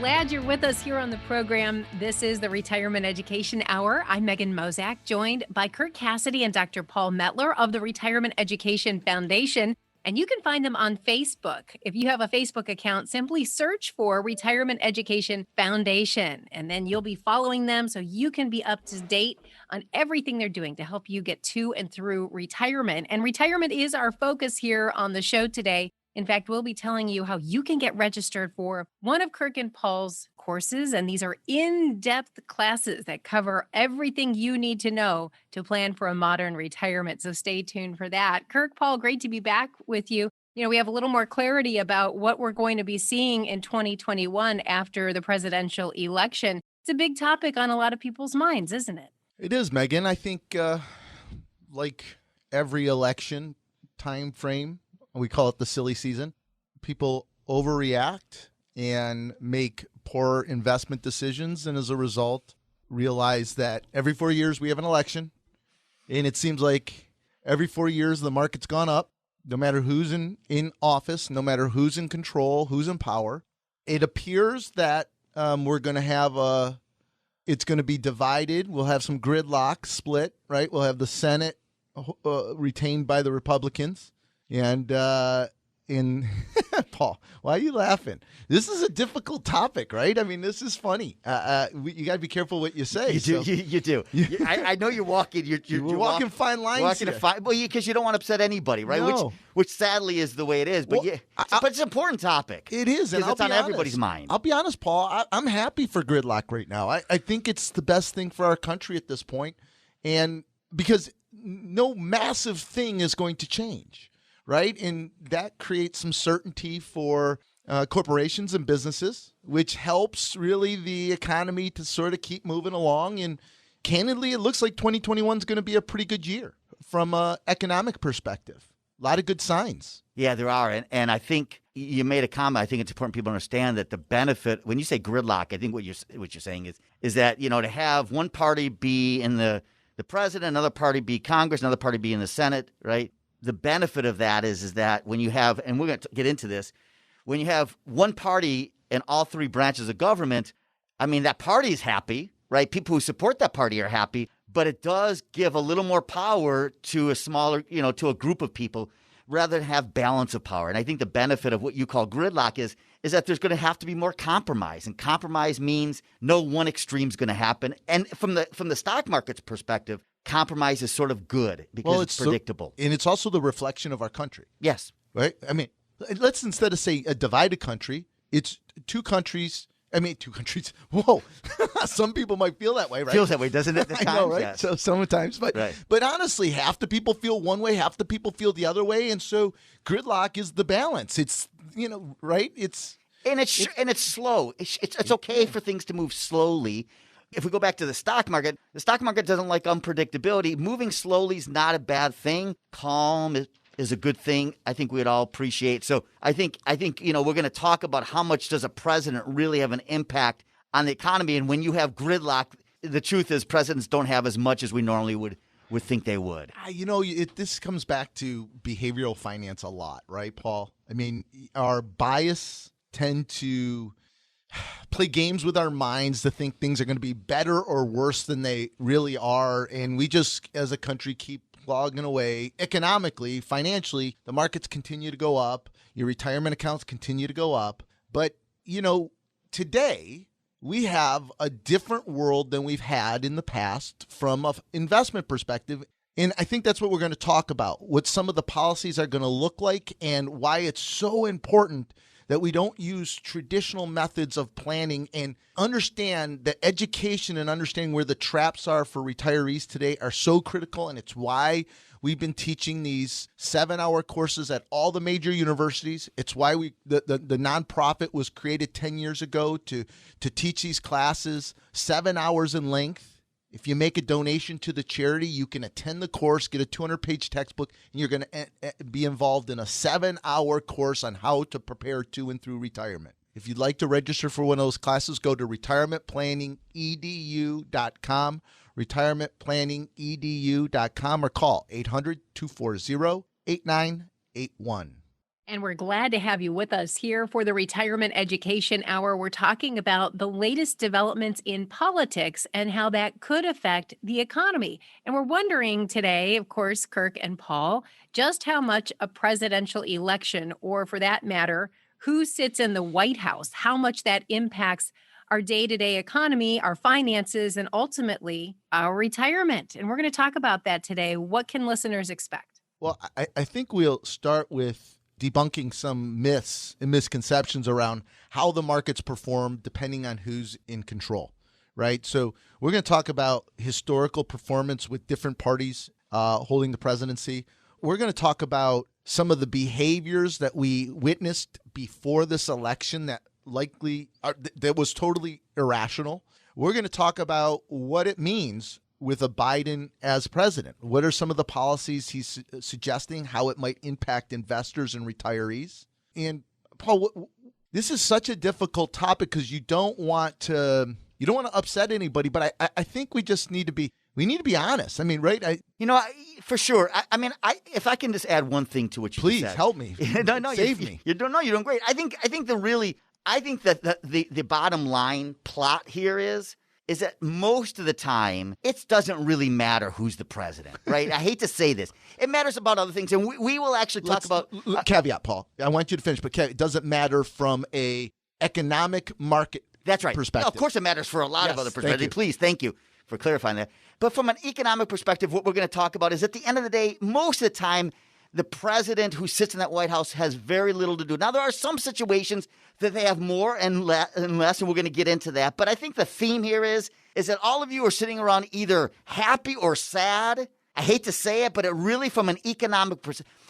Glad you're with us here on the program. This is the Retirement Education Hour. I'm Megan Mozak, joined by Kirk Cassidy and Dr. Paul Metler of the Retirement Education Foundation. And you can find them on Facebook. If you have a Facebook account, simply search for Retirement Education Foundation, and then you'll be following them so you can be up to date on everything they're doing to help you get to and through retirement. And retirement is our focus here on the show today. In fact, we'll be telling you how you can get registered for one of Kirk and Paul's courses. And these are in-depth classes that cover everything you need to know to plan for a modern retirement. So stay tuned for that. Kirk, Paul, great to be back with you. We have a little more clarity about what we're going to be seeing in 2021 after the presidential election. It's a big topic on a lot of people's minds, isn't it? It is, Megan. I think like every election time frame, we call it the silly season. People overreact and make poor investment decisions, and as a result, realize that every 4 years we have an election, and it seems like every 4 years the market's gone up, no matter who's in office, no matter who's in control, who's in power. It appears that we're going to have it's going to be divided. We'll have some gridlock split, right? We'll have the Senate retained by the Republicans. And Paul, why are you laughing? This is a difficult topic, right? I mean, this is funny. You got to be careful what you say. You do. I know you're walking. You're walking fine lines. Because you don't want to upset anybody, right? No. Which sadly is the way it is. But but it's an important topic. It is, and it's on everybody's mind. I'll be honest, Paul. I'm happy for gridlock right now. I think it's the best thing for our country at this point, and because no massive thing is going to change. Right? And that creates some certainty for corporations and businesses, which helps really the economy to sort of keep moving along. And candidly, it looks like 2021 is going to be a pretty good year from an economic perspective. A lot of good signs. Yeah, there are. And I think you made a comment. I think it's important people understand that the benefit, when you say gridlock, I think what you're saying is that, to have one party be in the president, another party be Congress, another party be in the Senate, right? The benefit of that is that when you have, and we're going to get into this, when you have one party in all three branches of government, I mean, that party is happy, right? People who support that party are happy, but it does give a little more power to a smaller, to a group of people rather than have balance of power. And I think the benefit of what you call gridlock is that there's going to have to be more compromise. And compromise means no one extreme is going to happen. And from the stock market's perspective, compromise is sort of good because it's predictable. And it's also the reflection of our country. Yes. Right? I mean, let's instead of say a divided country, it's two countries. Whoa. Some people might feel that way, right? Feels that way, doesn't it? I know, right? Yes. So sometimes, but honestly, half the people feel one way, half the people feel the other way, and so gridlock is the balance. It's right? It's slow. It's okay for things to move slowly. If we go back to the stock market doesn't like unpredictability. Moving slowly is not a bad thing. Calm is a good thing. I think we'd all appreciate. So I think we're going to talk about how much does a president really have an impact on the economy. And when you have gridlock, the truth is presidents don't have as much as we normally would think they would. This comes back to behavioral finance a lot, right, Paul? I mean, our bias tend to play games with our minds to think things are going to be better or worse than they really are. And we just, as a country, keep plugging away economically, financially. The markets continue to go up. Your retirement accounts continue to go up. But, today we have a different world than we've had in the past from an investment perspective. And I think that's what we're going to talk about, what some of the policies are going to look like and why it's so important that we don't use traditional methods of planning and understand that education and understanding where the traps are for retirees today are so critical. And it's why we've been teaching these 7-hour courses at all the major universities. It's why the nonprofit was created 10 years ago to teach these classes 7 hours in length. If you make a donation to the charity, you can attend the course, get a 200-page textbook, and you're going to be involved in a 7-hour course on how to prepare to and through retirement. If you'd like to register for one of those classes, go to retirementplanningedu.com, retirementplanningedu.com, or call 800-240-8981. And we're glad to have you with us here for the Retirement Education Hour. We're talking about the latest developments in politics and how that could affect the economy. And we're wondering today, of course, Kirk and Paul, just how much a presidential election, or for that matter, who sits in the White House, how much that impacts our day to day economy, our finances, and ultimately our retirement. And we're going to talk about that today. What can listeners expect? Well, I think we'll start with debunking some myths and misconceptions around how the markets perform depending on who's in control, right? So we're going to talk about historical performance with different parties holding the presidency. We're going to talk about some of the behaviors that we witnessed before this election that that was totally irrational. We're going to talk about what it means with a Biden as president. What are some of the policies he's suggesting, how it might impact investors and retirees? And Paul, this is such a difficult topic because you don't want to upset anybody, but I think we need to be honest. I mean, right? For sure. If I can just add one thing to what you Please said. help me. Save me. You're doing great. I think that the bottom line plot here is that most of the time, it doesn't really matter who's the president, right? I hate to say this. It matters about other things, and we will actually talk about... caveat, Paul. I want you to finish, but it doesn't matter from a economic market That's right. perspective. Of course it matters for a lot of other perspectives. Please, thank you for clarifying that. But from an economic perspective, what we're going to talk about is at the end of the day, most of the time, the president who sits in that White House has very little to do. Now, there are some situations that they have more and less, and we're going to get into that. But I think the theme here is that all of you are sitting around either happy or sad. I hate to say it, but it really, from an economic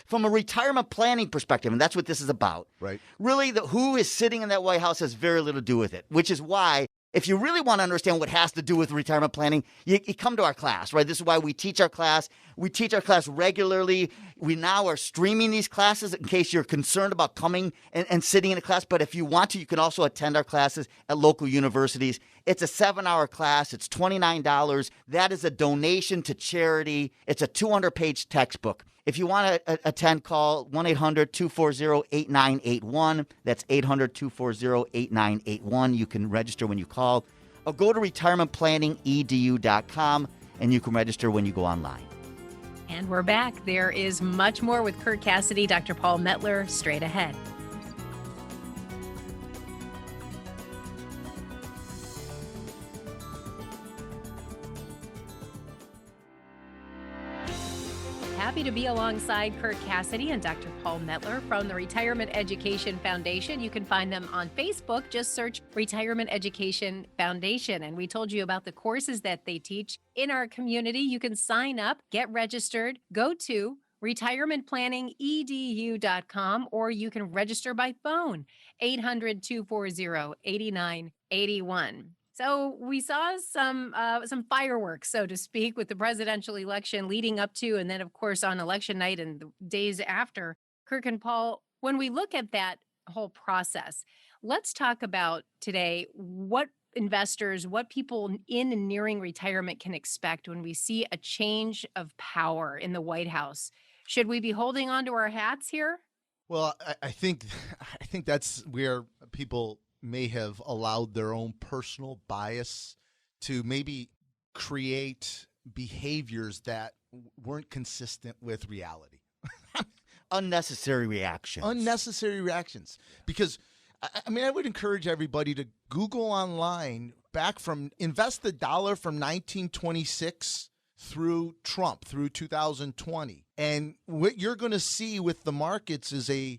from a retirement planning perspective, and that's what this is about. Right. Really, who is sitting in that White House has very little to do with it, which is why if you really want to understand what has to do with retirement planning, you come to our class, right? This is why we teach our class. We teach our class regularly. We now are streaming these classes in case you're concerned about coming and sitting in a class. But if you want to, you can also attend our classes at local universities. It's a 7-hour class. It's $29. That is a donation to charity. It's a 200-page textbook. If you want to attend, call 1-800-240-8981. That's 800-240-8981. You can register when you call. Or go to retirementplanningedu.com, and you can register when you go online. And we're back. There is much more with Kirk Cassidy, Dr. Paul Mettler, straight ahead. Happy to be alongside Kirk Cassidy and Dr. Paul Mettler from the Retirement Education Foundation. You can find them on Facebook. Just search Retirement Education Foundation. And we told you about the courses that they teach in our community. You can sign up, get registered, go to retirementplanningedu.com, or you can register by phone, 800-240-8981. So we saw some fireworks, so to speak, with the presidential election leading up to, and then, of course, on election night and the days after. Kirk and Paul, when we look at that whole process, let's talk about today what investors, what people in and nearing retirement can expect when we see a change of power in the White House. Should we be holding on to our hats here? Well, I think that's where people may have allowed their own personal bias to maybe create behaviors that weren't consistent with reality. Unnecessary reactions. Because, I would encourage everybody to Google online invest the dollar from 1926 through Trump, through 2020. And what you're going to see with the markets is a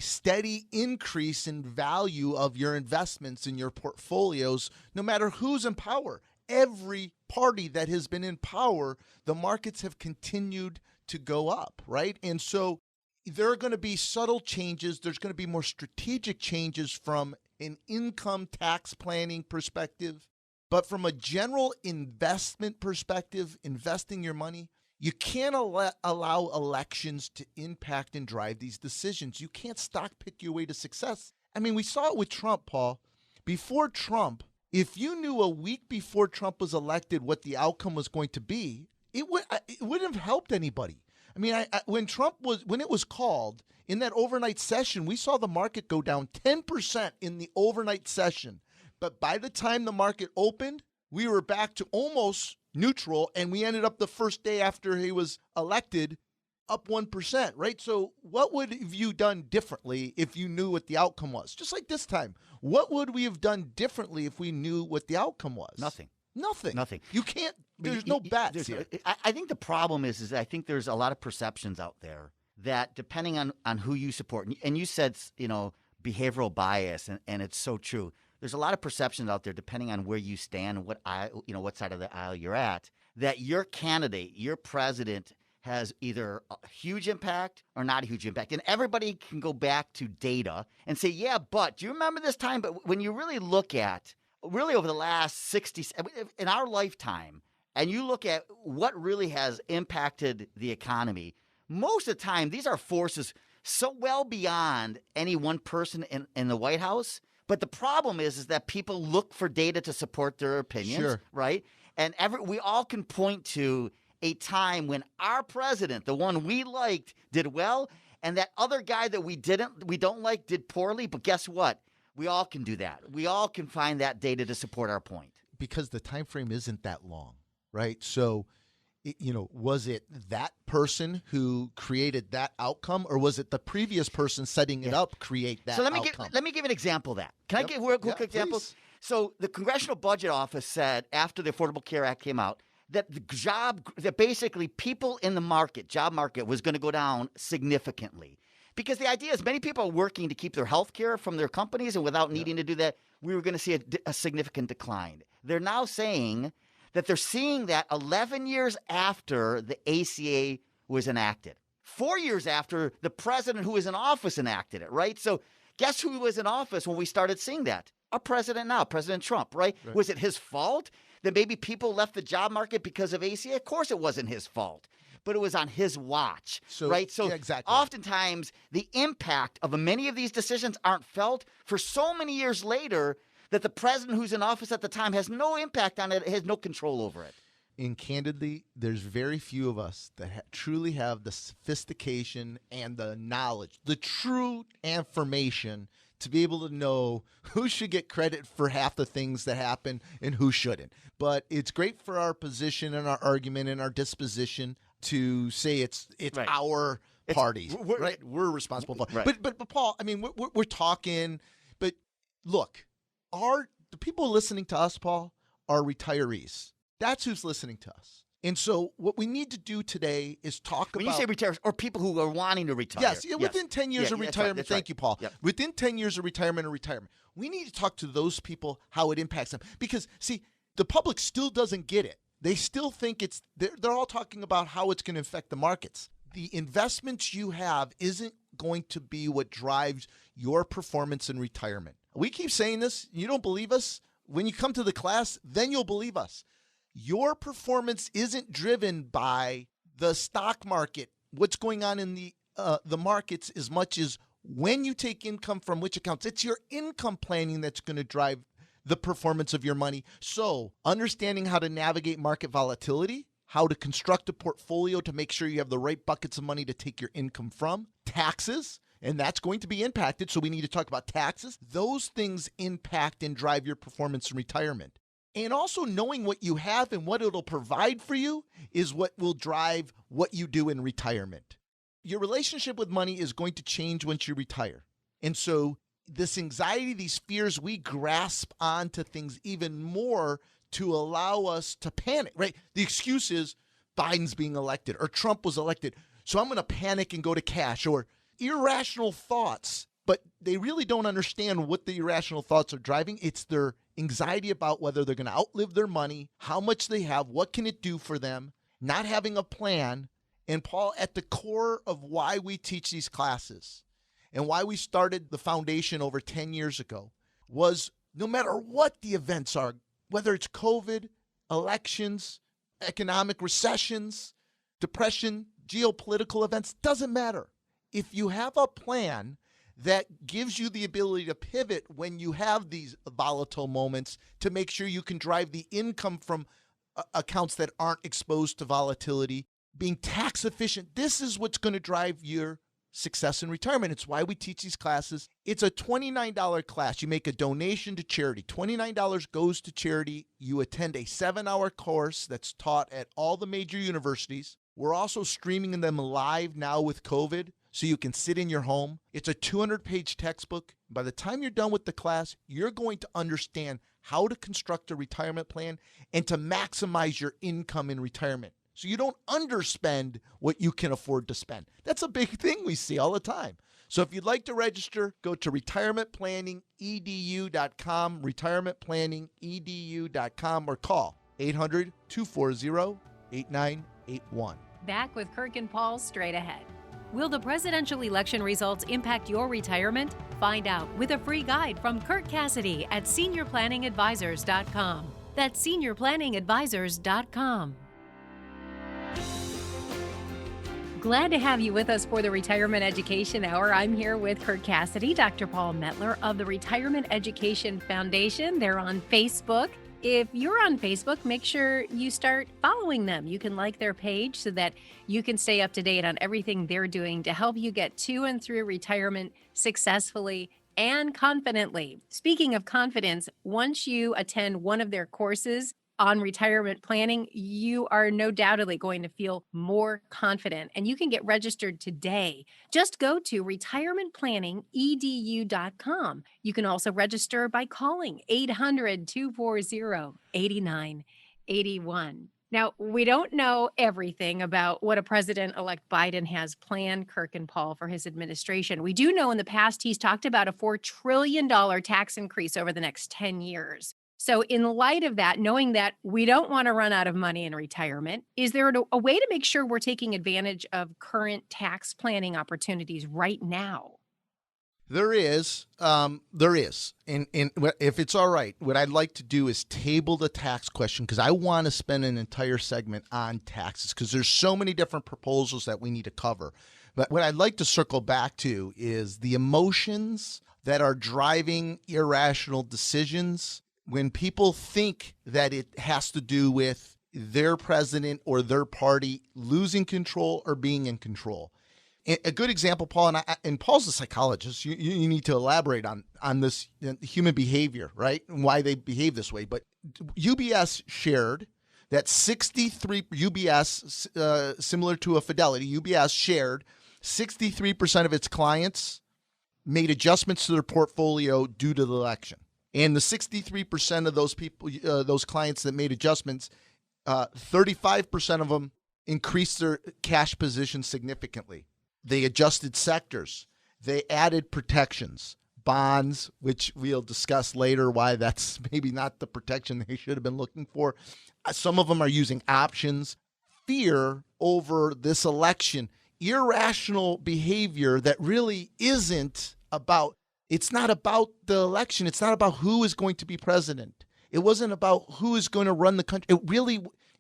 steady increase in value of your investments in your portfolios, no matter who's in power. Every party that has been in power, the markets have continued to go up, right? And so there are going to be subtle changes. There's going to be more strategic changes from an income tax planning perspective. But from a general investment perspective, investing your money, you can't allow elections to impact and drive these decisions. You can't stock pick your way to success. We saw it with Trump, Paul. Before Trump, if you knew a week before Trump was elected what the outcome was going to be, it wouldn't have helped anybody. I mean, when it was called in that overnight session, we saw the market go down 10% in the overnight session. But by the time the market opened, we were back to almost neutral, and we ended up the first day after he was elected up 1%, right? So what would have you done differently if you knew what the outcome was? Just like this time, what would we have done differently if we knew what the outcome was? Nothing. You can't, there's no bets here. I think the problem is that I think there's a lot of perceptions out there that depending on who you support, and you said, behavioral bias, and it's so true. There's a lot of perceptions out there depending on where you stand and what side of the aisle you're at, that your candidate, your president, has either a huge impact or not a huge impact. And everybody can go back to data and say, yeah, but do you remember this time? But when you really look at, over the last 60, in our lifetime, and you look at what really has impacted the economy, most of the time, these are forces so well beyond any one person in the White House. But the problem is that people look for data to support their opinions, right? And we all can point to a time when our president, the one we liked, did well, and that other guy that we don't like did poorly. But guess what? We all can do that. We all can find that data to support our point. Because the time frame isn't that long, right? So, was it that person who created that outcome, or was it the previous person setting it up create that outcome? Let me give an example of that. Can I give a quick example? Please. So the Congressional Budget Office said after the Affordable Care Act came out that that basically people in the job market was going to go down significantly. Because the idea is many people are working to keep their health care from their companies, and without needing to do that, we were going to see a significant decline. They're now saying that they're seeing that 11 years after the ACA was enacted, 4 years after the president who was in office enacted it, right? So guess who was in office when we started seeing that? Our president now, President Trump, right? Was it his fault that maybe people left the job market because of ACA? Of course it wasn't his fault, but it was on his watch, right? So exactly. Oftentimes the impact of many of these decisions aren't felt for so many years later that the president who's in office at the time has no impact on it, has no control over it. And candidly, there's very few of us that truly have the sophistication and the knowledge, the true information to be able to know who should get credit for half the things that happen and who shouldn't. But it's great for our position and our argument and our disposition to say it's our parties, right? We're responsible for. Right. But Paul, I mean, we're talking. But look, the people listening to us, Paul, are retirees. That's who's listening to us. And so what we need to do today is talk about... When you say retirees, or people who are wanting to retire. Yes, within 10 years of retirement. That's Thank you, Paul. Yep. Within 10 years of retirement, we need to talk to those people, how it impacts them. Because, see, the public still doesn't get it. They still think they're all talking about how it's going to affect the markets. The investments you have isn't going to be what drives your performance in retirement. We keep saying this. You don't believe us? When you come to the class, then you'll believe us. Your performance isn't driven by the stock market, what's going on in the markets, as much as when you take income from which accounts. It's your income planning that's going to drive the performance of your money. So understanding how to navigate market volatility, how to construct a portfolio to make sure you have the right buckets of money to take your income from, taxes, and that's going to be impacted. So we need to talk about taxes. Those things impact and drive your performance in retirement. And also knowing what you have and what it'll provide for you is what will drive what you do in retirement. Your relationship with money is going to change once you retire. And so this anxiety, these fears, we grasp onto things even more to allow us to panic, right? The excuse is Biden's being elected or Trump was elected, so I'm going to panic and go to cash, or irrational thoughts. But they really don't understand what the irrational thoughts are driving. It's their anxiety about whether they're going to outlive their money, how much they have, what can it do for them, not having a plan. And Paul, at the core of why we teach these classes and why we started the foundation over 10 years ago was no matter what the events are, whether it's COVID, elections, economic recessions, depression, geopolitical events, doesn't matter. If you have a plan that gives you the ability to pivot when you have these volatile moments to make sure you can drive the income from accounts that aren't exposed to volatility, being tax efficient. This is what's going to drive your success in retirement. It's why we teach these classes. It's a $29 class. You make a donation to charity. $29 goes to charity. You attend a 7-hour course that's taught at all the major universities. We're also streaming them live now with COVID, so you can sit in your home. It's a 200-page textbook. By the time you're done with the class, you're going to understand how to construct a retirement plan and to maximize your income in retirement, so you don't underspend what you can afford to spend. That's a big thing we see all the time. So if you'd like to register, go to retirementplanningedu.com, retirementplanningedu.com, or call 800-240-8981. Back with Kirk and Paul straight ahead. Will the presidential election results impact your retirement? Find out with a free guide from Kirk Cassidy at seniorplanningadvisors.com. That's seniorplanningadvisors.com. Glad to have you with us for the Retirement Education Hour. I'm here with Kirk Cassidy, Dr. Paul Mettler of the Retirement Education Foundation. They're on Facebook. If you're on Facebook, make sure you start following them. You can like their page so that you can stay up to date on everything they're doing to help you get to and through retirement successfully and confidently. Speaking of confidence, once you attend one of their courses on retirement planning, you are no doubtedly going to feel more confident, and you can get registered today. Just go to retirementplanningedu.com. You can also register by calling 800-240-8981. Now, we don't know everything about what a President-elect Biden has planned, Kirk and Paul, for his administration. We do know in the past he's talked about a $4 trillion tax increase over the next 10 years. So in light of that, knowing that we don't want to run out of money in retirement, is there a way to make sure we're taking advantage of current tax planning opportunities right now? There is. And if it's all right, what I'd like to do is table the tax question, because I want to spend an entire segment on taxes, because there's so many different proposals that we need to cover. But what I'd like to circle back to is the emotions that are driving irrational decisions when people think that it has to do with their president or their party losing control or being in control. A good example, Paul, and Paul's a psychologist. You need to elaborate on this human behavior, right, and why they behave this way. But UBS shared that 63 UBS, similar to a Fidelity, UBS shared 63% of its clients made adjustments to their portfolio due to the election. And the 63% of those people, those clients that made adjustments, 35% of them increased their cash position significantly. They adjusted sectors. They added protections, bonds, which we'll discuss later why that's maybe not the protection they should have been looking for. Some of them are using options. Fear over this election, irrational behavior that really isn't about. It's not about the election. It's not about who is going to be president. It wasn't about who is going to run the country.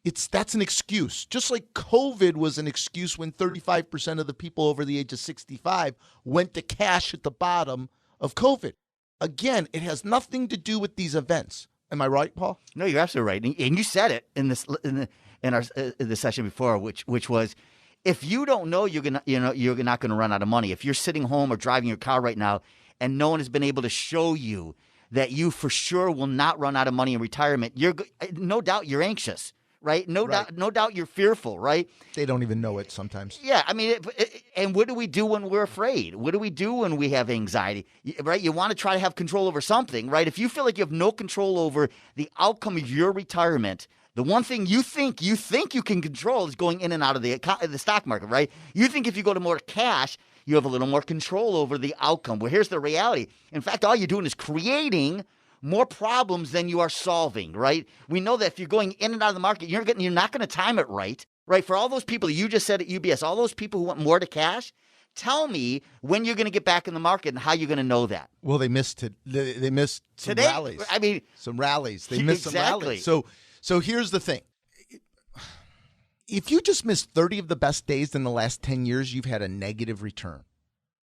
That's an excuse. Just like COVID was an excuse when 35% of the people over the age of 65 went to cash at the bottom of COVID. Again, it has nothing to do with these events. Am I right, Paul? No, you're absolutely right. And you said it in the session before, which was, if you don't know you're not going to run out of money. If you're sitting home or driving your car right now, and no one has been able to show you that you for sure will not run out of money in retirement, no doubt you're anxious, right? No doubt you're fearful, right? They don't even know it sometimes. Yeah, I mean, and what do we do when we're afraid? What do we do when we have anxiety, right? You want to try to have control over something, right? If you feel like you have no control over the outcome of your retirement, the one thing you think you can control is going in and out of the stock market, right? You think if you go to more cash, you have a little more control over the outcome. Well, here's the reality. In fact, all you're doing is creating more problems than you are solving, right? We know that if you're going in and out of the market, you're not going to time it right? For all those people you just said at UBS, all those people who want more to cash, tell me when you're going to get back in the market and how you're going to know that. Well, they missed it. They missed some Today, rallies. I mean, some rallies. They missed exactly. some rallies. So here's the thing. If you just missed 30 of the best days in the last 10 years, you've had a negative return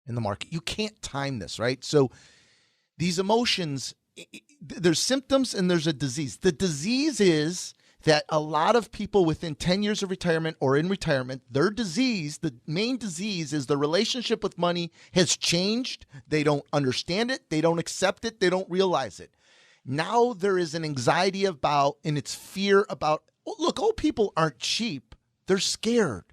in the market. You can't time this, right? So these emotions, there's symptoms and there's a disease. The disease is that a lot of people within 10 years of retirement or in retirement, their disease, the main disease is the relationship with money has changed. They don't understand it. They don't accept it. They don't realize it. Now there is an anxiety about, and it's fear about, look, old people aren't cheap. They're scared.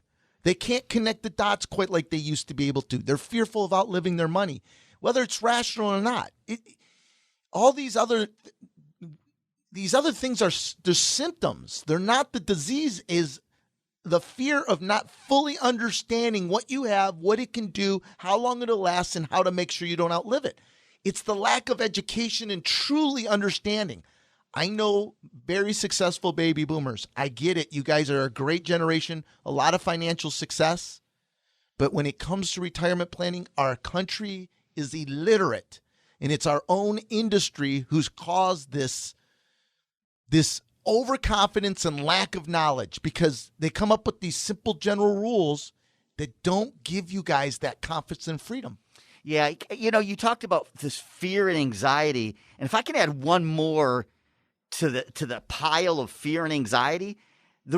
They can't connect the dots quite like they used to be able to. They're fearful of outliving their money, whether it's rational or not. All these other things are they're symptoms. They're not the disease. Is the fear of not fully understanding what you have, what it can do, how long it'll last, and how to make sure you don't outlive it. It's the lack of education and truly understanding. I know very successful baby boomers. I get it. You guys are a great generation, a lot of financial success. But when it comes to retirement planning, our country is illiterate. And it's our own industry who's caused this overconfidence and lack of knowledge, because they come up with these simple general rules that don't give you guys that confidence and freedom. Yeah, you talked about this fear and anxiety, and if I can add one more to the pile of fear and anxiety,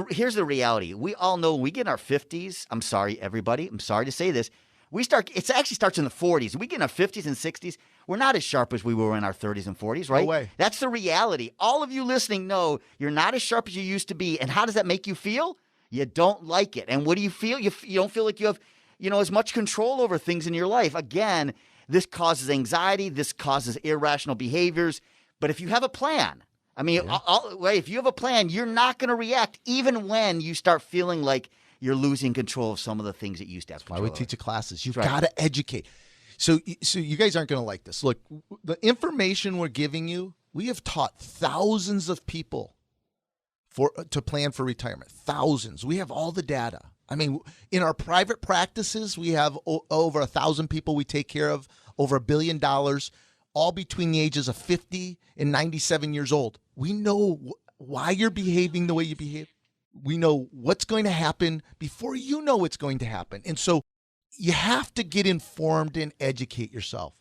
here's the reality. We all know when we get in our 50s, I'm sorry, everybody, I'm sorry to say this, it actually starts in the 40s. We get in our 50s and 60s, we're not as sharp as we were in our 30s and 40s, right? No way. That's the reality. All of you listening know you're not as sharp as you used to be, and how does that make you feel? You don't like it. And what do you feel? You don't feel like you have as much control over things in your life. Again, this causes anxiety. This causes irrational behaviors. But if you have a plan, if you have a plan, you're not going to react even when you start feeling like you're losing control of some of the things that you used to have control Why we teach classes. You've got to educate. So you guys aren't going to like this. Look, the information we're giving you, we have taught thousands of people to plan for retirement. Thousands. We have all the data. I mean, in our private practices, we have over 1,000 people we take care of, over $1 billion, all between the ages of 50 and 97 years old. We know why you're behaving the way you behave. We know what's going to happen before you know what's going to happen. And so you have to get informed and educate yourself.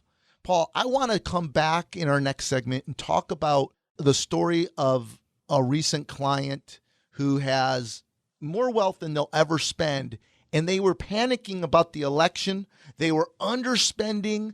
Paul, I want to come back in our next segment and talk about the story of a recent client who has more wealth than they'll ever spend, and they were panicking about the election. They were underspending.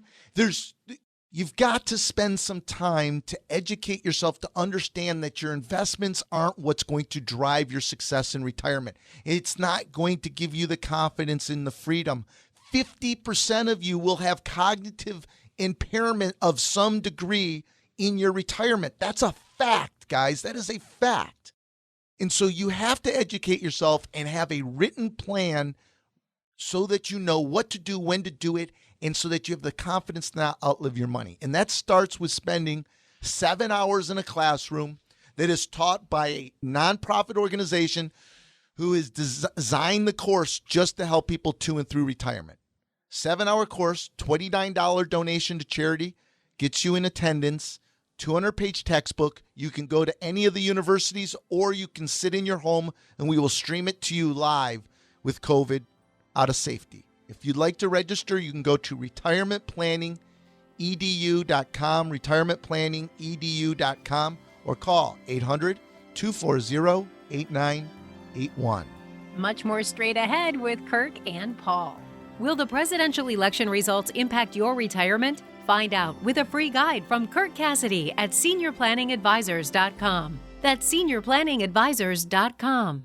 You've got to spend some time to educate yourself to understand that your investments aren't what's going to drive your success in retirement. It's not going to give you the confidence and the freedom. 50% of you will have cognitive impairment of some degree in your retirement. That's a fact, guys. That is a fact. And so you have to educate yourself and have a written plan so that you know what to do, when to do it, and so that you have the confidence to not outlive your money. And that starts with spending 7 hours in a classroom that is taught by a nonprofit organization who has designed the course just to help people to and through retirement. 7-hour course, $29 donation to charity, gets you in attendance, 200-page textbook. You can go to any of the universities, or you can sit in your home and we will stream it to you live with COVID out of safety. If you'd like to register, you can go to retirementplanningedu.com, retirementplanningedu.com, or call 800-240-8981. Much more straight ahead with Kirk and Paul. Will the presidential election results impact your retirement? Find out with a free guide from Kirk Cassidy at seniorplanningadvisors.com. That's seniorplanningadvisors.com.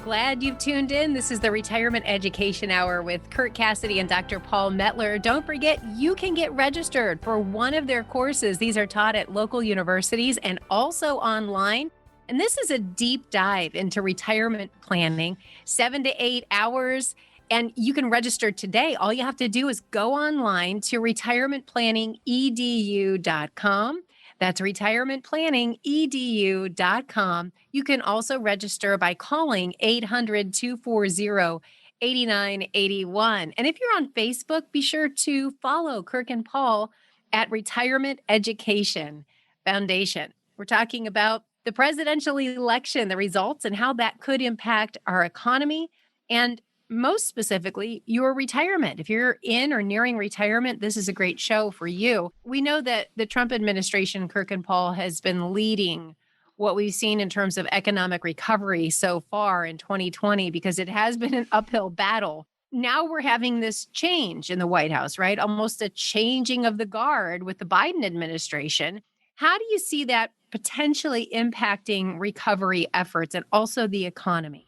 Glad you've tuned in. This is the Retirement Education Hour with Kirk Cassidy and Dr. Paul Mettler. Don't forget, you can get registered for one of their courses. These are taught at local universities and also online. And this is a deep dive into retirement planning, 7 to 8 hours. And you can register today. All you have to do is go online to retirementplanningedu.com. That's retirementplanningedu.com. You can also register by calling 800-240-8981. And if you're on Facebook, be sure to follow Kirk and Paul at Retirement Education Foundation. We're talking about the presidential election, the results, and how that could impact our economy and most specifically, your retirement. If you're in or nearing retirement, this is a great show for you. We know that the Trump administration, Kirk and Paul, has been leading what we've seen in terms of economic recovery so far in 2020 because it has been an uphill battle. Now we're having this change in the White House, right? Almost a changing of the guard with the Biden administration. How do you see that potentially impacting recovery efforts and also the economy?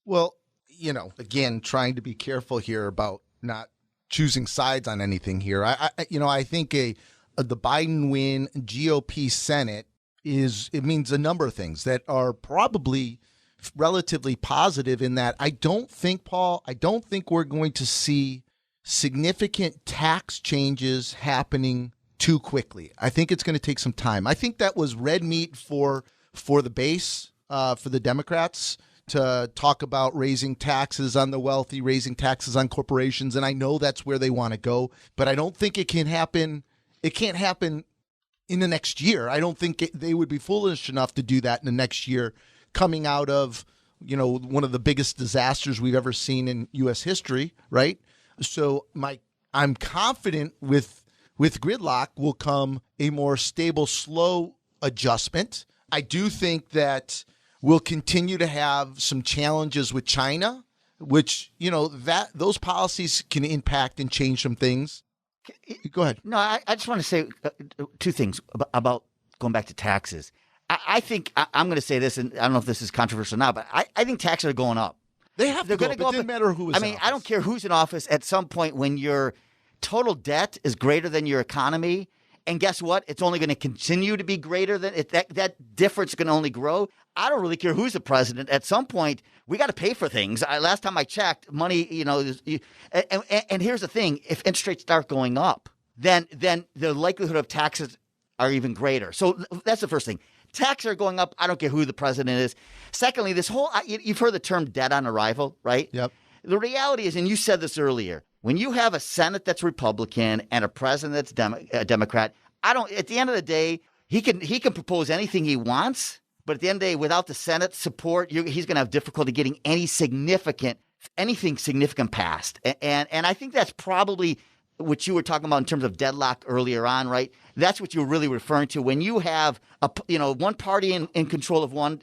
Well, again, trying to be careful here about not choosing sides on anything here. I think the Biden win GOP Senate it means a number of things that are probably relatively positive in that I don't think we're going to see significant tax changes happening too quickly. I think it's going to take some time. I think that was red meat for the base, for the Democrats to talk about raising taxes on the wealthy, raising taxes on corporations. And I know that's where they want to go, but I don't think it can happen. It can't happen in the next year. I don't think they would be foolish enough to do that in the next year coming out of, one of the biggest disasters we've ever seen in U.S. history, right? So I'm confident with gridlock will come a more stable, slow adjustment. I do think that we'll continue to have some challenges with China, which, those policies can impact and change some things. Go ahead. No, I just want to say two things about going back to taxes. I think I'm going to say this, and I don't know if this is controversial or not, but I think taxes are going up. They have to go up. It doesn't matter who is in office. I don't care who's in office. At some point when your total debt is greater than your economy, and guess what? It's only going to continue to be greater than it. That difference can only grow. I don't really care who's the president. At some point, we got to pay for things. Last time I checked, money, and here's the thing. If interest rates start going up, then the likelihood of taxes are even greater. So that's the first thing. Taxes are going up. I don't care who the president is. Secondly, this whole you've heard the term debt on arrival, right? Yep. The reality is, and you said this earlier, when you have a Senate that's Republican and a president that's Democrat, at the end of the day, he can propose anything he wants, but at the end of the day, without the Senate support, he's going to have difficulty getting anything significant passed. And I think that's probably what you were talking about in terms of deadlock earlier on, right? That's what you're really referring to. When you have one party in control of one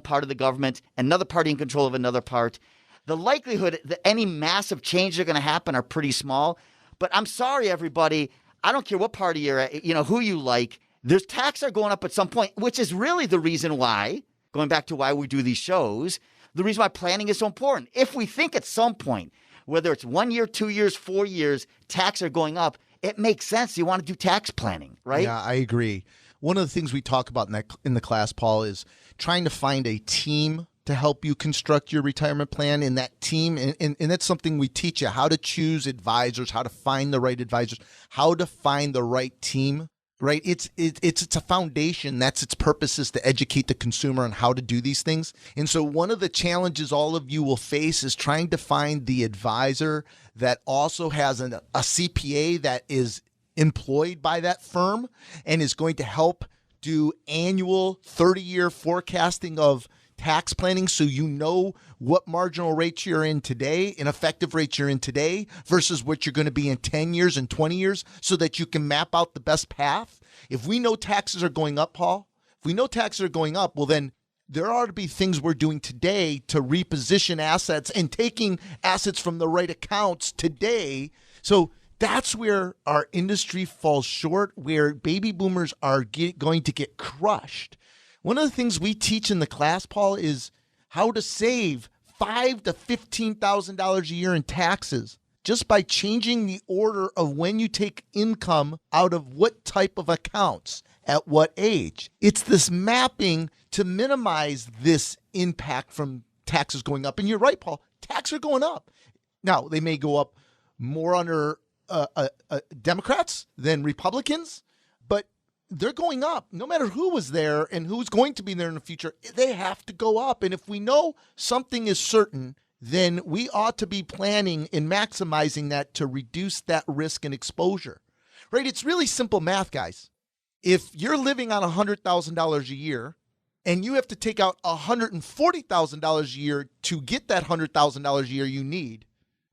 part of the government, another party in control of another part, the likelihood that any massive changes are going to happen are pretty small. But I'm sorry, everybody. I don't care what party you're at, who you like. There's taxes are going up at some point, which is really the reason why, going back to why we do these shows, the reason why planning is so important. If we think at some point, whether it's 1 year, 2 years, 4 years, taxes are going up, it makes sense. You want to do tax planning, right? Yeah, I agree. One of the things we talk about in the class, Paul, is trying to find a team to help you construct your retirement plan. In that team, and that's something we teach you, how to choose advisors, how to find the right advisors, how to find the right team. Right. It's a foundation. That's its purpose, is to educate the consumer on how to do these things. And so one of the challenges all of you will face is trying to find the advisor that also has a CPA that is employed by that firm and is going to help do annual 30-year forecasting of tax planning, so you know what marginal rates you're in today and effective rates you're in today versus what you're going to be in 10 years and 20 years, so that you can map out the best path. If we know taxes are going up, Paul, well, then there ought to be things we're doing today to reposition assets and taking assets from the right accounts today. So that's where our industry falls short, where baby boomers are going to get crushed. One of the things we teach in the class, Paul, is how to save $5,000 to $15,000 a year in taxes just by changing the order of when you take income out of what type of accounts at what age. It's this mapping to minimize this impact from taxes going up. And you're right, Paul, taxes are going up. Now, they may go up more under Democrats than Republicans, but they're going up. No matter who was there and who's going to be there in the future, they have to go up. And if we know something is certain, then we ought to be planning and maximizing that to reduce that risk and exposure. Right? It's really simple math, guys. If you're living on $100,000 a year and you have to take out $140,000 a year to get that $100,000 a year you need,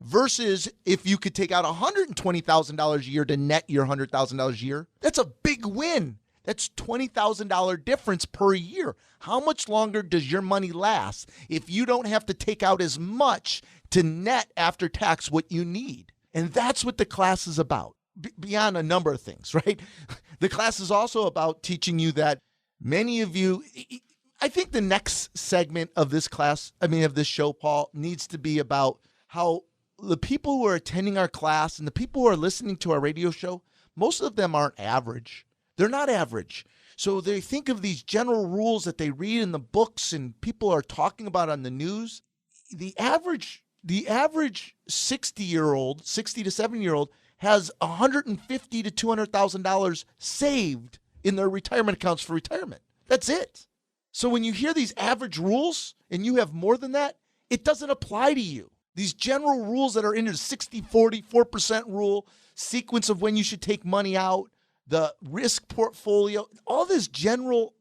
versus if you could take out $120,000 a year to net your $100,000 a year, that's a big win. That's $20,000 difference per year. How much longer does your money last if you don't have to take out as much to net after tax what you need? And that's what the class is about, beyond a number of things, right? The class is also about teaching you that many of you, I think the next segment of this class, of this show, Paul, needs to be about how the people who are attending our class and the people who are listening to our radio show, most of them aren't average. They're not average. So they think of these general rules that they read in the books and people are talking about on the news. The average 60-year-old, 60 to 70-year-old has $150,000 to $200,000 saved in their retirement accounts for retirement. That's it. So when you hear these average rules and you have more than that, it doesn't apply to you. These general rules that are in the 60-40, 4% rule, sequence of when you should take money out, the risk portfolio, all this general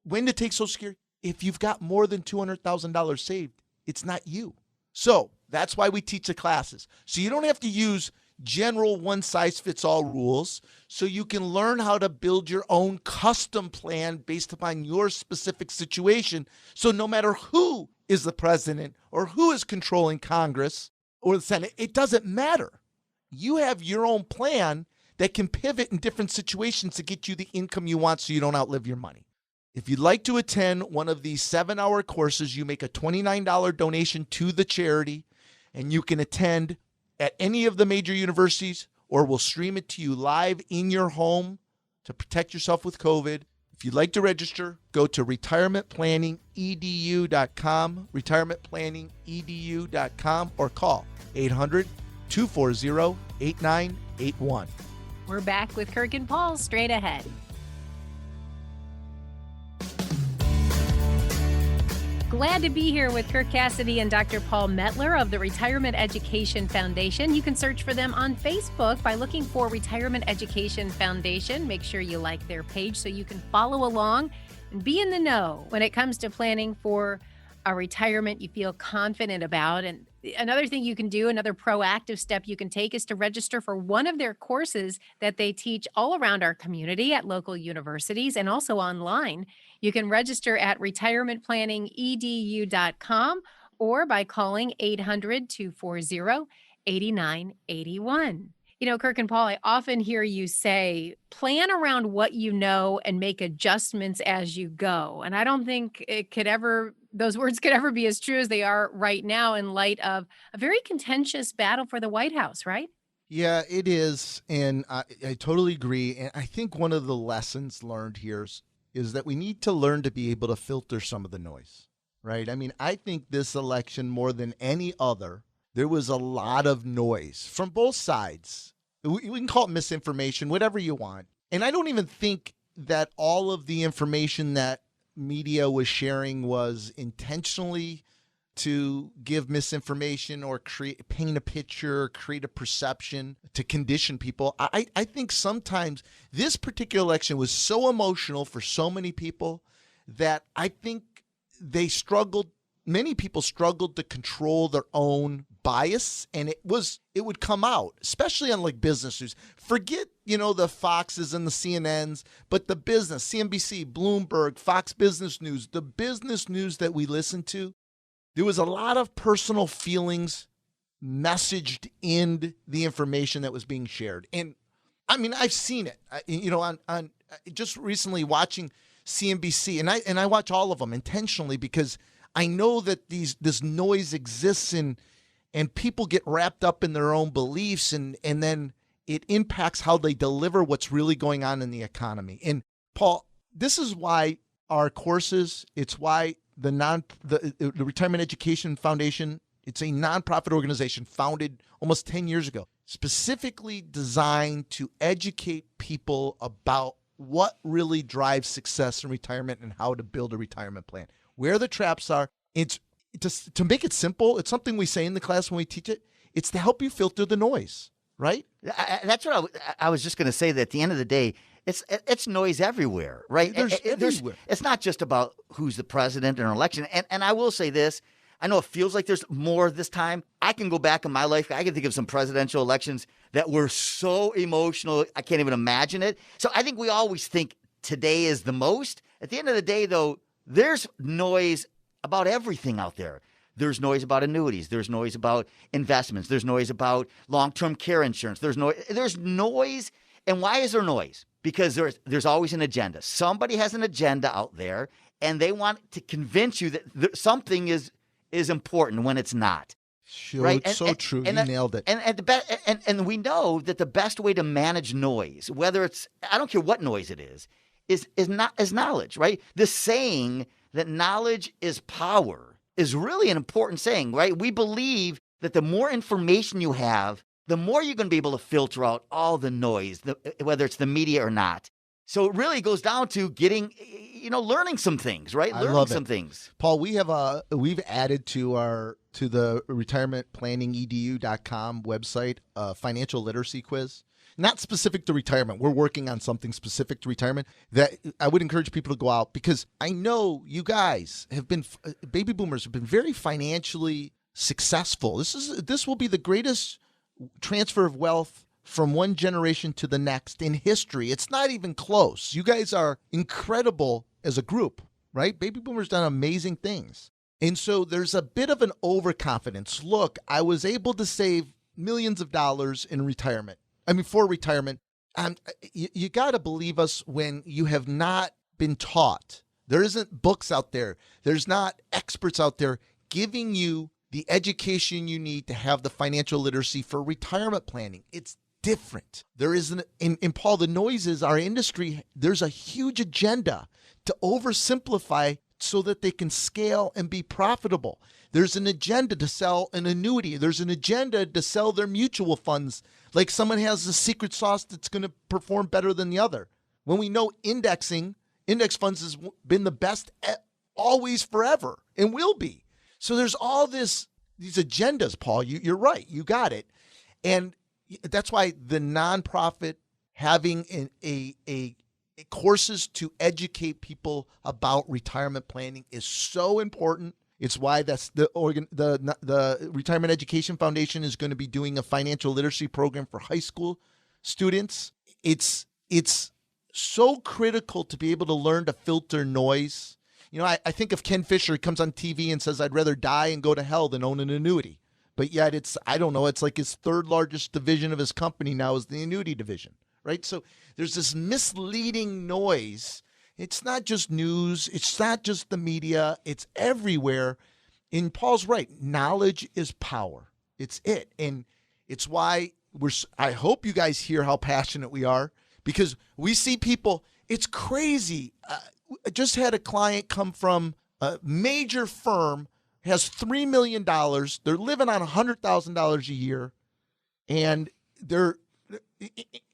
when to take Social Security. If you've got more than $200,000 saved, it's not you. So that's why we teach the classes. So you don't have to use general one-size-fits-all rules, so you can learn how to build your own custom plan based upon your specific situation. So no matter who is the president or who is controlling Congress or the Senate, it doesn't matter. You have your own plan that can pivot in different situations to get you the income you want so you don't outlive your money. If you'd like to attend one of these 7-hour courses, you make a $29 donation to the charity, and you can attend at any of the major universities, or we'll stream it to you live in your home to protect yourself with COVID. If you'd like to register, go to retirementplanningedu.com, retirementplanningedu.com, or call 800-240-8981. We're back with Kirk and Paul straight ahead. Glad to be here with Kirk Cassidy and Dr. Paul Mettler of the Retirement Education Foundation. You can search for them on Facebook by looking for Retirement Education Foundation. Make sure you like their page so you can follow along and be in the know when it comes to planning for a retirement you feel confident about. And another thing you can do, another proactive step you can take, is to register for one of their courses that they teach all around our community at local universities and also online. You can register at retirementplanningedu.com or by calling 800-240-8981. You know, Kirk and Paul, I often hear you say, plan around what you know and make adjustments as you go. And I don't think those words could ever be as true as they are right now in light of a very contentious battle for the White House, right? Yeah, it is. And I totally agree. And I think one of the lessons learned here is that we need to learn to be able to filter some of the noise, right? I mean, I think this election, more than any other, there was a lot of noise from both sides. We can call it misinformation, whatever you want. And I don't even think that all of the information that media was sharing was intentionally to give misinformation or paint a picture, create a perception to condition people. I think sometimes this particular election was so emotional for so many people that I think many people struggled to control their own bias, and it would come out, especially on like business news. Forget, the Foxes and the CNNs, but the business, CNBC, Bloomberg, Fox Business News, the business news that we listen to, there was a lot of personal feelings messaged in the information that was being shared. And I mean, I've seen it, on just recently watching CNBC, and I watch all of them intentionally because I know that this noise exists and people get wrapped up in their own beliefs, and then it impacts how they deliver what's really going on in the economy. And Paul, this is why our courses, it's why the Retirement Education Foundation, it's a nonprofit organization founded almost 10 years ago, specifically designed to educate people about what really drives success in retirement and how to build a retirement plan, where the traps are. It's just to make it simple. It's something we say in the class when we teach it. It's to help you filter the noise, right? That's what I was just going to say, that at the end of the day, it's noise everywhere, right? It's not just about who's the president in an election. And I will say this. I know it feels like there's more this time. I can go back in my life. I can think of some presidential elections that were so emotional. I can't even imagine it. So I think we always think today is the most. At the end of the day, though, there's noise about everything out there. There's noise about annuities. There's noise about investments. There's noise about long-term care insurance. There's noise. And why is there noise? Because there's always an agenda. Somebody has an agenda out there, and they want to convince you that something is important when it's not. Sure, right? True. You nailed it. And we know that the best way to manage noise, whether it's, I don't care what noise it is knowledge, right? The saying that knowledge is power is really an important saying, right? We believe that the more information you have, the more you're going to be able to filter out all the noise, whether it's the media or not. So it really goes down to getting, learning some things, right? Learning some things. Paul, we've added to the retirementplanningedu.com website a financial literacy quiz. Not specific to retirement. We're working on something specific to retirement that I would encourage people to go out, because I know you guys have been, baby boomers have been very financially successful. This will be the greatest transfer of wealth from one generation to the next in history. It's not even close. You guys are incredible as a group, right? Baby boomers done amazing things. And so there's a bit of an overconfidence. Look, I was able to save millions of dollars in retirement. For retirement. You got to believe us when you have not been taught. There isn't books out there. There's not experts out there giving you the education you need to have the financial literacy for retirement planning. It's different. There isn't, in Paul, the noise is our industry. There's a huge agenda to oversimplify so that they can scale and be profitable. There's an agenda to sell an annuity. There's an agenda to sell their mutual funds like someone has a secret sauce that's going to perform better than the other. When we know index funds has been the best always, forever, and will be. So there's all these agendas, Paul. You're right. You got it. And that's why the nonprofit having a courses to educate people about retirement planning is so important. It's why that's the Retirement Education Foundation is going to be doing a financial literacy program for high school students. It's so critical to be able to learn to filter noise. I think of Ken Fisher. He comes on TV and says, "I'd rather die and go to hell than own an annuity." But yet it's like his third largest division of his company now is the annuity division, right? So there's this misleading noise. It's not just news. It's not just the media. It's everywhere. And Paul's right. Knowledge is power. It's it. And it's why I hope you guys hear how passionate we are, because we see people. It's crazy. I just had a client come from a major firm, has $3 million. They're living on $100,000 a year. And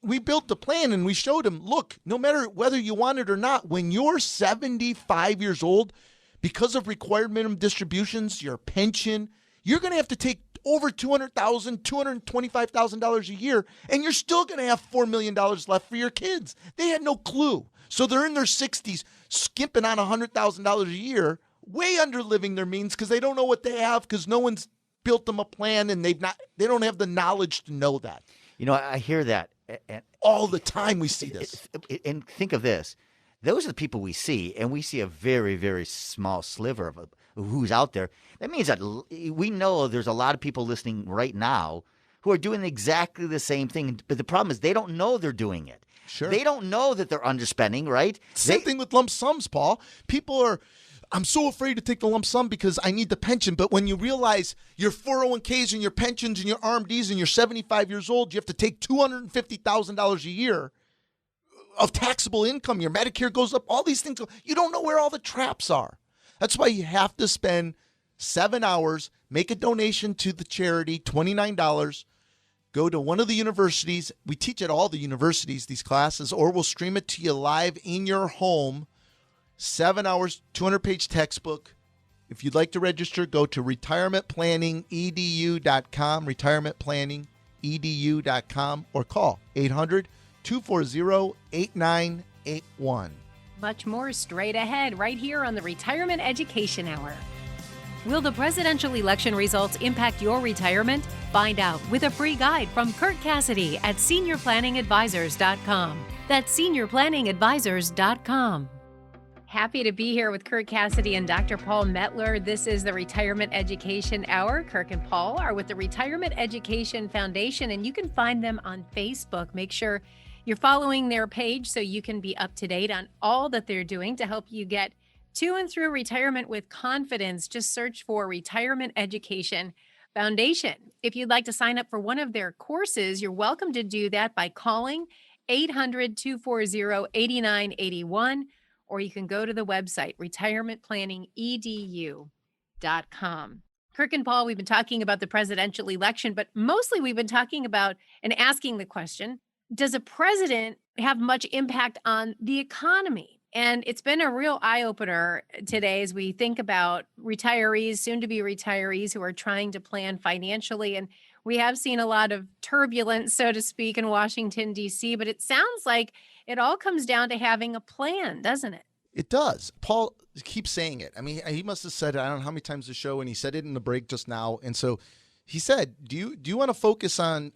we built the plan and we showed him, look, no matter whether you want it or not, when you're 75 years old, because of required minimum distributions, your pension, you're going to have to take over $200,000, $225,000 a year, and you're still going to have $4 million left for your kids. They had no clue. So they're in their 60s, skimping on $100,000 a year, way under living their means because they don't know what they have because no one's built them a plan and they don't have the knowledge to know that. I hear that. And all the time we see this. And think of this. Those are the people we see, and we see a very, very small sliver of who's out there. That means that we know there's a lot of people listening right now who are doing exactly the same thing. But the problem is they don't know they're doing it. Sure. They don't know that they're underspending, right? Same thing with lump sums, Paul. People are, I'm so afraid to take the lump sum because I need the pension. But when you realize your 401ks and your pensions and your RMDs and you're 75 years old, you have to take $250,000 a year of taxable income. Your Medicare goes up. All these things. You don't know where all the traps are. That's why you have to spend 7 hours, make a donation to the charity, $29. Go to one of the universities. We teach at all the universities these classes, or we'll stream it to you live in your home. 7 hours, 200-page textbook. If you'd like to register, go to retirementplanningedu.com, retirementplanningedu.com, or call 800 800-240-8981. Much more straight ahead right here on the Retirement Education Hour. Will the presidential election results impact your retirement? Find out with a free guide from Kirk Cassidy at seniorplanningadvisors.com. That's seniorplanningadvisors.com. Happy to be here with Kirk Cassidy and Dr. Paul Mettler. This is the Retirement Education Hour. Kirk and Paul are with the Retirement Education Foundation, and you can find them on Facebook. Make sure you're following their page so you can be up to date on all that they're doing to help you get to and through retirement with confidence. Just search for Retirement Education Foundation. If you'd like to sign up for one of their courses, you're welcome to do that by calling 800-240-8981, or you can go to the website, retirementplanningedu.com. Kirk and Paul, we've been talking about the presidential election, but mostly we've been talking about and asking the question, does a president have much impact on the economy? And it's been a real eye-opener today as we think about retirees, soon-to-be retirees who are trying to plan financially. And we have seen a lot of turbulence, so to speak, in Washington, D.C., but it sounds like it all comes down to having a plan, doesn't it? It does. Paul keeps saying it. I mean, he must have said it, I don't know how many times the show, and he said it in the break just now. And so he said, do you want to focus on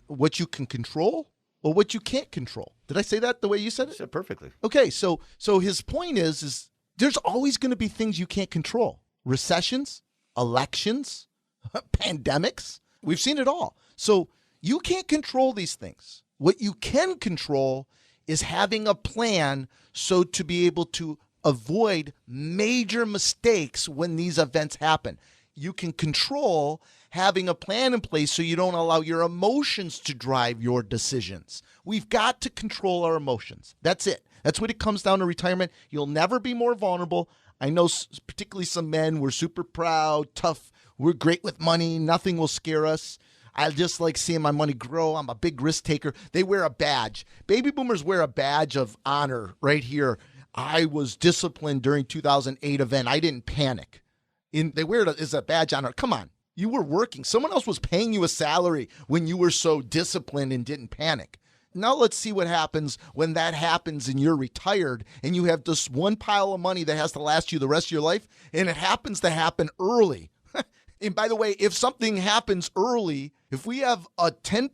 what you can control or what you can't control? Did I say that the way you said it? Said perfectly. Okay, so his point is there's always going to be things you can't control. Recessions, elections, pandemics. We've seen it all. So you can't control these things. What you can control is having a plan so to be able to avoid major mistakes when these events happen. You can control having a plan in place so you don't allow your emotions to drive your decisions. We've got to control our emotions. That's it. That's what it comes down to retirement. You'll never be more vulnerable. I know particularly some men, we're super proud, tough, we're great with money, nothing will scare us. I just like seeing my money grow. I'm a big risk taker. They wear a badge. Baby boomers wear a badge of honor right here. I was disciplined during 2008 event. I didn't panic. They wear it as a badge of honor. Come on. You were working. Someone else was paying you a salary when you were so disciplined and didn't panic. Now let's see what happens when that happens and you're retired and you have this one pile of money that has to last you the rest of your life, and it happens to happen early. And by the way, if something happens early, if we have a 10%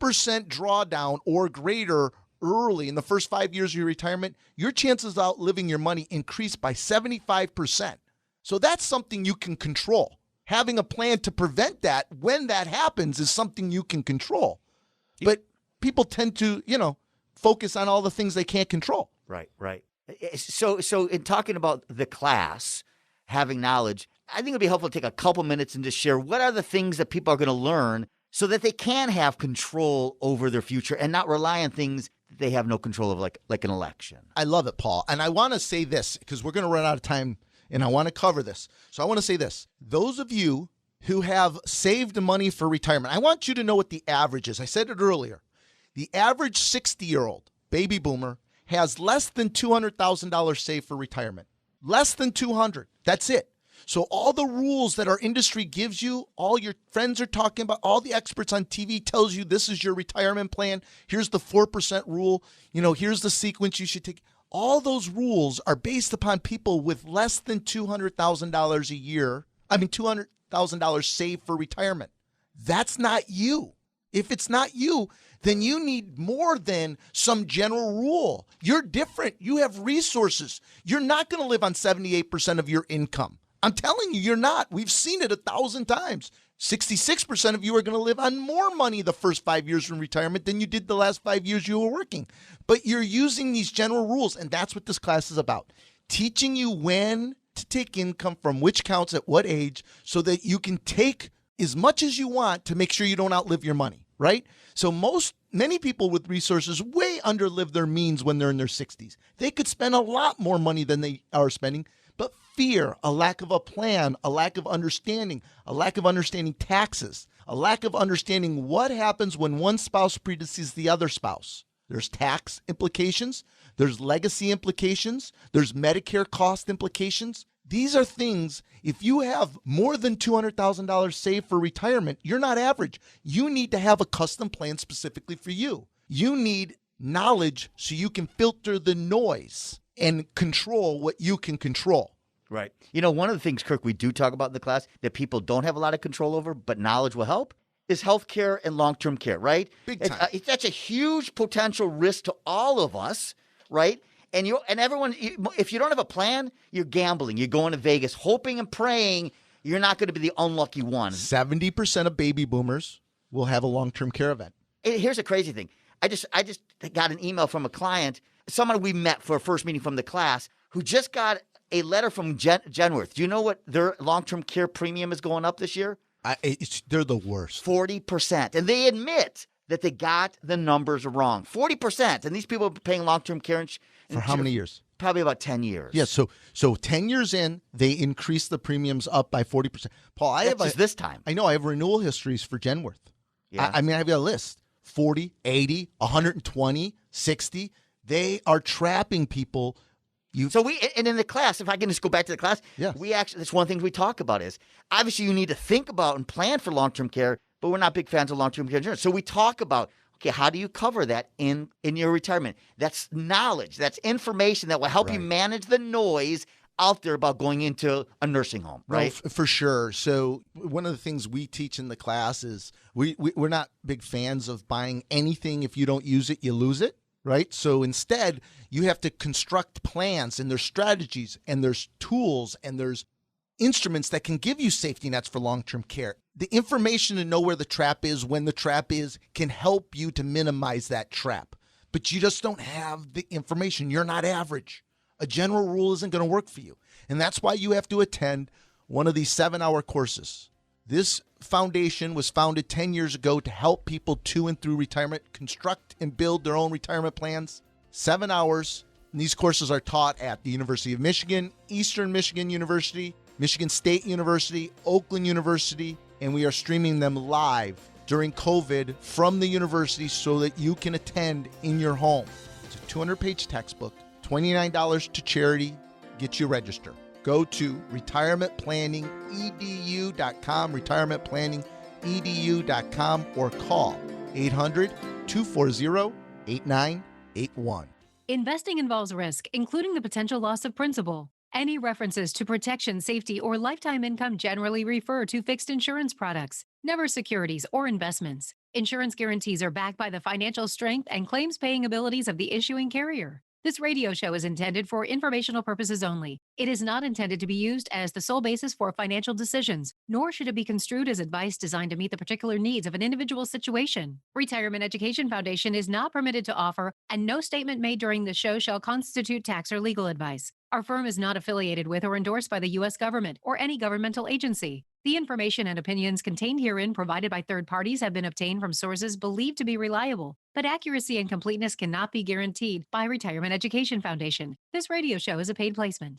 drawdown or greater early in the first 5 years of your retirement, your chances of outliving your money increase by 75%. So that's something you can control. Having a plan to prevent that when that happens is something you can control. But people tend to, focus on all the things they can't control. Right. So in talking about the class, having knowledge, I think it'd be helpful to take a couple minutes and just share what are the things that people are going to learn so that they can have control over their future and not rely on things that they have no control of, like an election. I love it, Paul. And I want to say this because we're going to run out of time and I want to cover this. So I want to say this. Those of you who have saved money for retirement, I want you to know what the average is. I said it earlier. The average 60-year-old baby boomer has less than $200,000 saved for retirement. Less than 200. That's it. So all the rules that our industry gives you, all your friends are talking about, all the experts on TV tells you this is your retirement plan. Here's the 4% rule. Here's the sequence you should take. All those rules are based upon people with less than $200,000 a year. $200,000 saved for retirement. That's not you. If it's not you, then you need more than some general rule. You're different. You have resources. You're not going to live on 78% of your income. I'm telling you, you're not. We've seen it 1,000 times. 66% of you are going to live on more money the first 5 years from retirement than you did the last 5 years you were working. But you're using these general rules, and that's what this class is about. Teaching you when to take income from which counts at what age so that you can take as much as you want to make sure you don't outlive your money, right? So many people with resources way underlive their means when they're in their 60s. They could spend a lot more money than they are spending, but fear, a lack of a plan, a lack of understanding, a lack of understanding taxes, a lack of understanding what happens when one spouse predeceases the other spouse. There's tax implications, there's legacy implications, there's Medicare cost implications. These are things, if you have more than $200,000 saved for retirement, you're not average. You need to have a custom plan specifically for you. You need knowledge so you can filter the noise and control what you can control. Right. You know, one of the things, Kirk, we do talk about in the class that people don't have a lot of control over, but knowledge will help, is healthcare and long-term care, right? Big time. That's a huge potential risk to all of us, right? And everyone, if you don't have a plan, you're gambling. You're going to Vegas, hoping and praying you're not going to be the unlucky one. 70% of baby boomers will have a long-term care event. Here's a crazy thing. I just got an email from a client, someone we met for a first meeting from the class, who just got a letter from Genworth. Do you know what their long-term care premium is going up this year? They're the worst. 40%. And they admit that they got the numbers wrong. 40%. And these people are paying long-term care For how many years? Probably about 10 years. Yeah, so 10 years in, they increased the premiums up by 40%. Paul, this time. I know I have renewal histories for Genworth. Yeah. I mean, I've got a list. 40, 80, 120, 60. They are trapping people. And in the class, if I can just go back to the class, yes. That's one of the things we talk about is obviously you need to think about and plan for long-term care, but we're not big fans of long-term care insurance. So we talk about, okay, how do you cover that in your retirement? That's knowledge. That's information that will help you manage the noise out there about going into a nursing home, right? No, for sure. So one of the things we teach in the class is we're not big fans of buying anything. If you don't use it, you lose it. Right? So instead, you have to construct plans, and there's strategies and there's tools and there's instruments that can give you safety nets for long-term care. The information to know where the trap is, when the trap is, can help you to minimize that trap. But you just don't have the information. You're not average. A general rule isn't going to work for you. And that's why you have to attend one of these 7-hour courses. This foundation was founded 10 years ago to help people to and through retirement construct and build their own retirement plans. 7 hours. And these courses are taught at the University of Michigan, Eastern Michigan University, Michigan State University, Oakland University, and we are streaming them live during COVID from the university so that you can attend in your home. It's a 200-page textbook, $29 to charity, get you registered. Go to retirementplanningedu.com, retirementplanningedu.com, or call 800-240-8981. Investing involves risk, including the potential loss of principal. Any references to protection, safety, or lifetime income generally refer to fixed insurance products, never securities or investments. Insurance guarantees are backed by the financial strength and claims-paying abilities of the issuing carrier. This radio show is intended for informational purposes only. It is not intended to be used as the sole basis for financial decisions, nor should it be construed as advice designed to meet the particular needs of an individual situation. Retirement Education Foundation is not permitted to offer, and no statement made during the show shall constitute tax or legal advice. Our firm is not affiliated with or endorsed by the U.S. government or any governmental agency. The information and opinions contained herein provided by third parties have been obtained from sources believed to be reliable, but accuracy and completeness cannot be guaranteed by Retirement Education Foundation. This radio show is a paid placement.